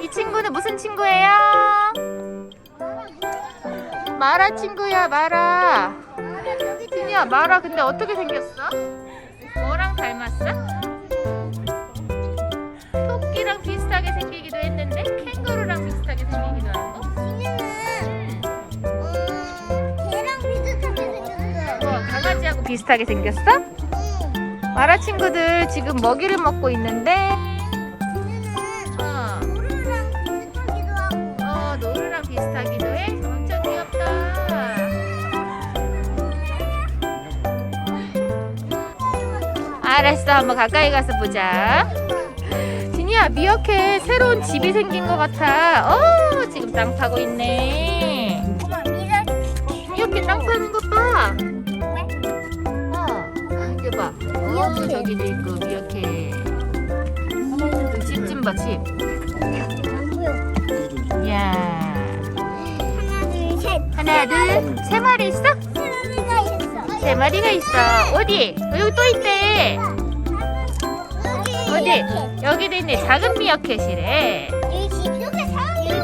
이 친구는 무슨 친구예요? 마라 친구야, 마라. 진이야, 마라 근데 어떻게 생겼어? 뭐랑 닮았어? 토끼랑 비슷하게 생기기도 했는데 캥거루랑 비슷하게 생기기도 하고. 걔랑 비슷하게 생겼어. 강아지하고 비슷하게 생겼어? 마라 친구들 지금 먹이를 먹고 있는데 노루랑 비슷하기도 하고. 노루랑 비슷하기도 해? 엄청 귀엽다. 알았어, 한번 가까이 가서 보자. 진이야, 미어캣 새로운 집이 생긴 것 같아. 지금 땅 파고 있네. 엄마 미어캣 땅 파는 것 봐. 이거 봐. 미어캣. 저기도 있고 미어캣. 집 좀 봐, 집. 안 보여. 이야. 하나 둘 셋. 하나, 둘, 세 마리 있어? 세마리가 있어. 세 마리가 있어. 어디? 여기 또 있대. 어디? 여기도 있네. 작은 미어캣이래.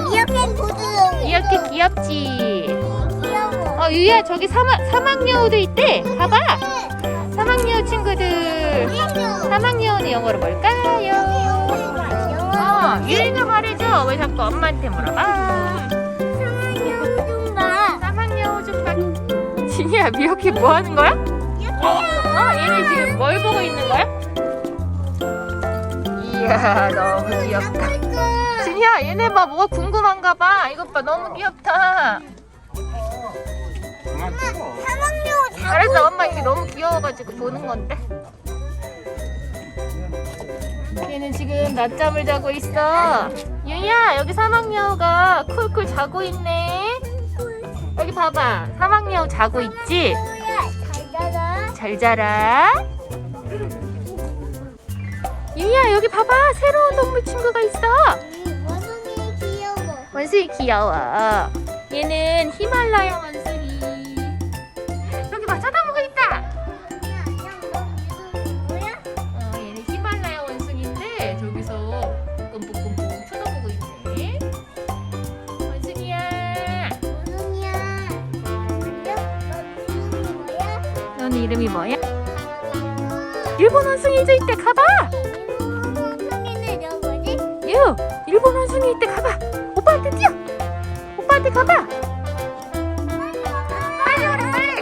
미어캣 보드. 미어캣 귀엽지? 귀여워. 유야, 저기 사막여우도 있대. 봐봐. 사막여우 친구들. 사막여우는 영어로 뭘까요? 유리가 말해줘. 왜 자꾸 엄마한테 물어봐? 사막여우 좀 봐. 진이야, 미어캣 뭐 하는 거야? 얘네 지금 뭘 보고 있는 거야? 이야, 너무 귀엽다. 진이야, 얘네 봐. 뭐가 궁금한가 봐. 이것 봐, 너무 귀엽다. 그만 찍어. 사막여우 알았어, 엄마 이게 너무 귀여워가지고 보는 건데. 얘는 지금 낮잠을 자고 있어. 유야, 여기 사막여우가 쿨쿨 자고 있네. 여기 봐봐, 사막여우 자고 있지? 잘 자라. 잘 자라. 유야, 여기 봐봐, 새로운 동물 친구가 있어. 원숭이 귀여워. 원숭이 귀여워. 얘는 히말라야 원숭이. 여기 봐, 쳐다보고 있다. 얘는 히말라야 원숭이인데 저기서 끔뻑끔뻑 쳐다보고 있네. 원숭이야. 너는 이름이 뭐야? 일본 원숭이도 있대. 가봐. 일본 원숭이 있대. 가봐. 오빠한테 뛰어. 오빠한테 가봐. 빨리 오래, 빨리.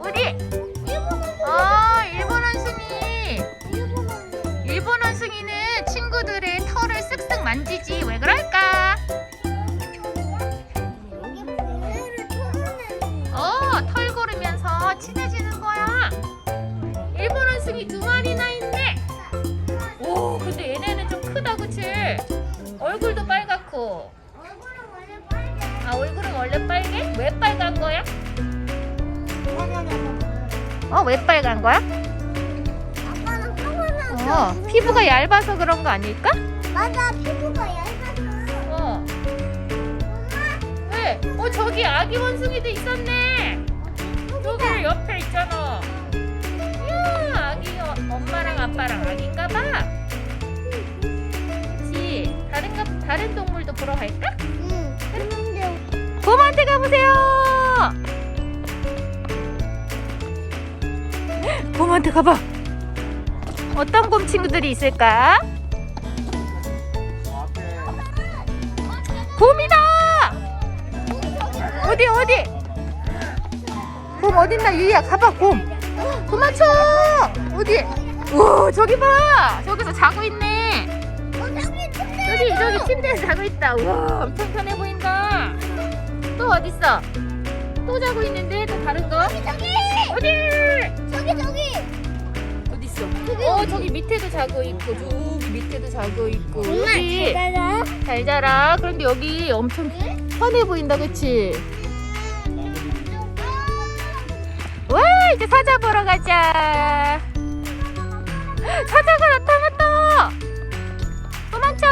어디? 일본 원숭이. 일본 원숭이는 친구들의 털을 쓱쓱 만지지. 왜 그럴까? 털 고르면서 친해지는 거야. 일본 원숭이 2마리나 있네. 오, 근데 얘네는 좀 크다, 그치? 얼굴도 빨갛고. 얼굴은 원래 빨개? 왜 빨간 거야? 왜 빨간 거야? 피부가 얇아서 그런 거 아닐까? 맞아, 피부가 얇아서. 왜? 저기 아기 원숭이도 있었네. 저기 옆에 있잖아. 이야, 아기 엄마랑 아빠랑 아기인가 봐. 그치? 다른 동물도 보러 갈까? 응. 근데 곰한테 가보세요. 곰한테 가봐. 어떤 곰 친구들이 있을까? 곰이다. 어디? 곰 어딨나? 유이야, 가봐. 곰 도망쳐. 어디? 오, 저기 봐. 저기서 자고 있네. 저기 침대에서 자고 있다. 우와, 엄청 편해 보인다. 또 어딨어? 또 자고 있는데. 또 다른 거? 저기 어디? 어딨어? 저기 밑에도 자고 있고, 저기 밑에도 자고 있고. 여기 잘 자라. 잘 자라. 그런데 여기 엄청 편해 보인다, 그치? 와, 이제 사자 보러 가자. 사자가 나타났다. 도망쳐.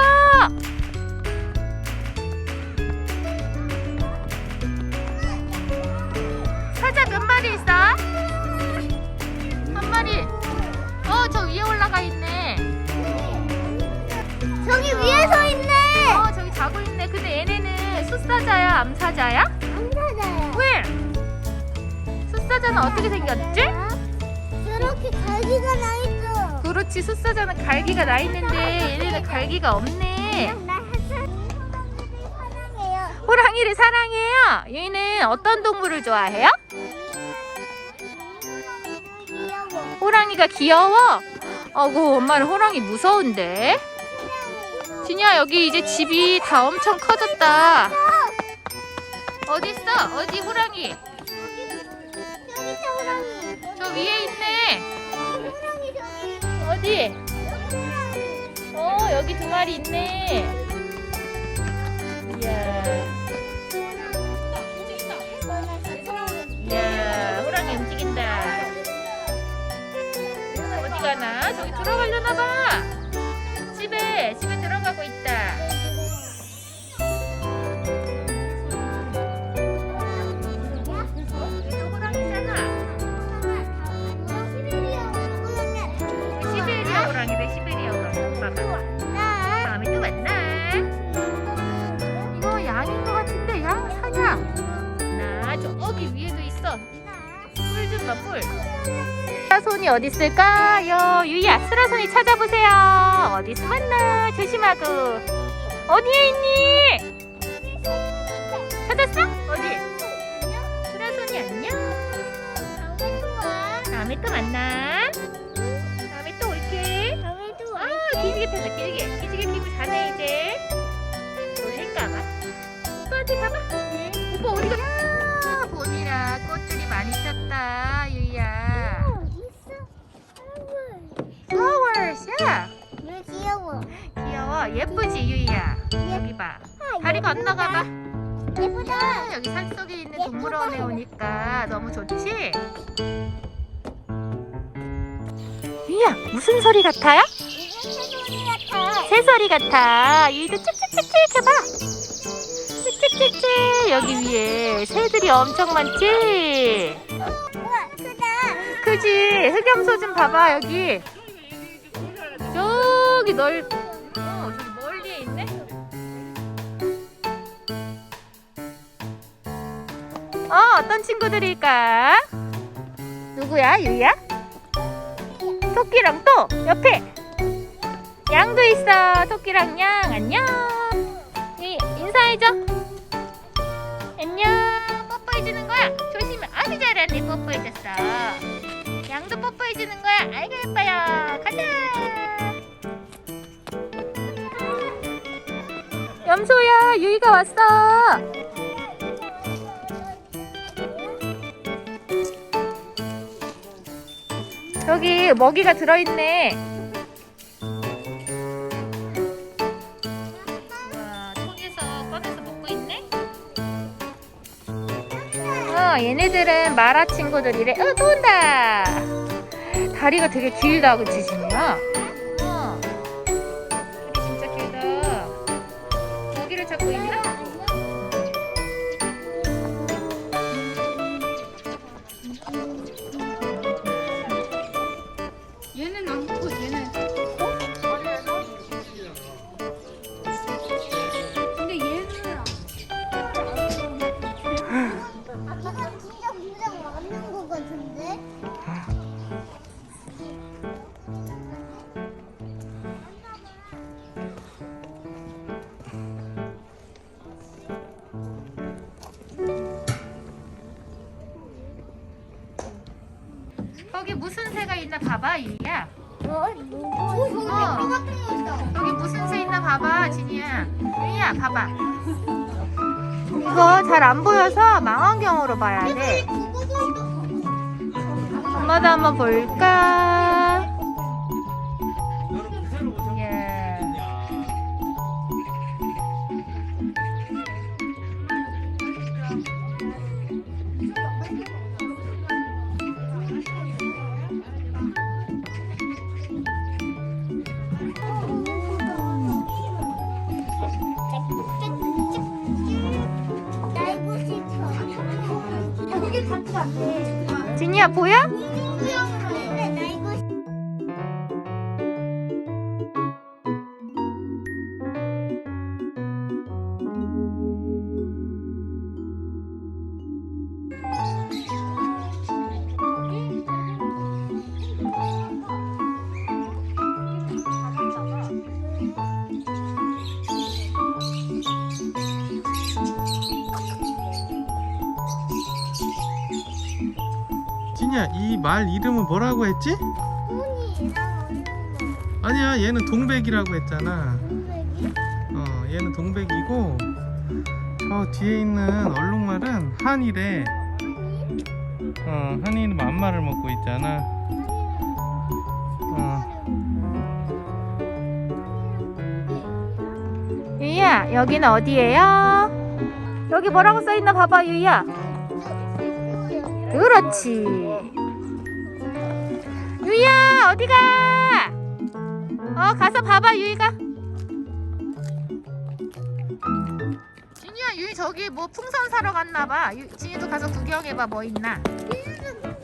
사자 몇 마리 있어? 한 마리. 저 위에 저기 위에 서 있네. 저기 자고 있네. 근데 얘네는 숫사자야, 암사자야? 안 찾아요. 왜? 숫사자는 어떻게 생겼지? 이렇게 갈기가 나 있어. 그렇지, 숫사자는 갈기가 나 있는데 얘네는 갈기가 없네. 나 사랑해요. 호랑이를 사랑해요. 얘는 어떤 동물을 좋아해요? 귀여워. 호랑이가 귀여워? 어구, 엄마는 호랑이 무서운데. 진이야, 여기 이제 집이 다 엄청 커졌다. 어디 있어? 어디 호랑이? 여기 있다 호랑이. 저 위에 있네. 호랑이 저기. 어디? 호랑이. 여기 두 마리 있네. 이야. 이야, 호랑이 움직인다. 어디 가나? 저기 들어가려나 봐. 집에 들어가고 있다. 얘도 호랑이잖아. 시베리아 호랑이래, 시베리아 호랑이. 봐봐. 다음에 또 만나. 이거 양인 것 같은데, 양? 사냥? 나 저기 위에도 있어. 뿔 좀 봐, 뿔. 스라손이 어디 있을까요? 유이야, 스라손이 찾아보세요. 어디 숨었나? 조심하고. 어디에 있니? 찾았어? 어디? 스라손이 안녕. 다음에 또 만나. 다음에 또 올게. 기지개 폈어, 기지개 피고 자네 이제. 놀릴까봐. 오빠한테 가봐. 오빠 어디가? 봄이라 꽃들이 많이 폈다, 유이야. 플라워스야. 왜 귀여워? 귀여워. 예쁘지, 유이야. 여기 봐. 다리 건너가봐. 예쁘다. 여기 산속에 있는 동물원에 오니까 너무 좋지? 유이야, 무슨 소리 같아요? 이거 새소리 같아. 새소리 같아. 유이도 찍찍찍찍 해봐. 찍찍찍찍. 여기 위에 새들이 엄청 많지? 우와, 크다. 그지? 흑염소 좀 봐봐, 여기. 저기 저기 멀리에 있네? 어떤 친구들일까? 누구야, 유이야? 토끼랑 또 옆에 양도 있어. 토끼랑 양, 안녕. 인사해줘. 안녕. 뽀뽀해주는 거야. 조심해. 아주 잘하네. 뽀뽀해줬어. 양도 뽀뽀해주는 거야. 아이고 예뻐요. 가자. 염소야, 유이가 왔어. 여기 먹이가 들어있네. 우와, 통에서 꺼내서 먹고 있네. 얘네들은 마라 친구들이래. 또 온다. 다리가 되게 길다, 그치, 진이야? 다리 진짜 길다. 먹이를 찾고 있나? 얘는 안 먹고 얘는. 근데 얘는 이건 진짜 무장 맞는 것 같은데? 거기 무슨 새가 있나 봐봐, 유이야. 저기 거 같은 거 있어. 여기 무슨 새 있나 봐봐, 진이야. 유이야, 봐봐. 이거 잘 안 보여서 망원경으로 봐야 돼. 그거도 있어. 엄마도 한번 볼까? 예. 날고 싶어. 거기 같이 안 돼. 진이야, 보여? 근데 날고 싶어. 진이야, 이 말 이름은 뭐라고 했지? 훈이랑 얼룩말. 아니야, 얘는 동백이라고 했잖아. 동백이? 얘는 동백이고 저 뒤에 있는 얼룩말은 한이래. 한이는 만마를 먹고 있잖아. 유이야, 여기는 어디예요? 여기 뭐라고 써있나 봐봐, 유이야. 그렇지. 유이야, 어디가? 가서 봐봐, 유이가. 진이야, 유이 저기 뭐 풍선 사러 갔나 봐. 진이도 가서 구경해봐, 뭐 있나. 얘는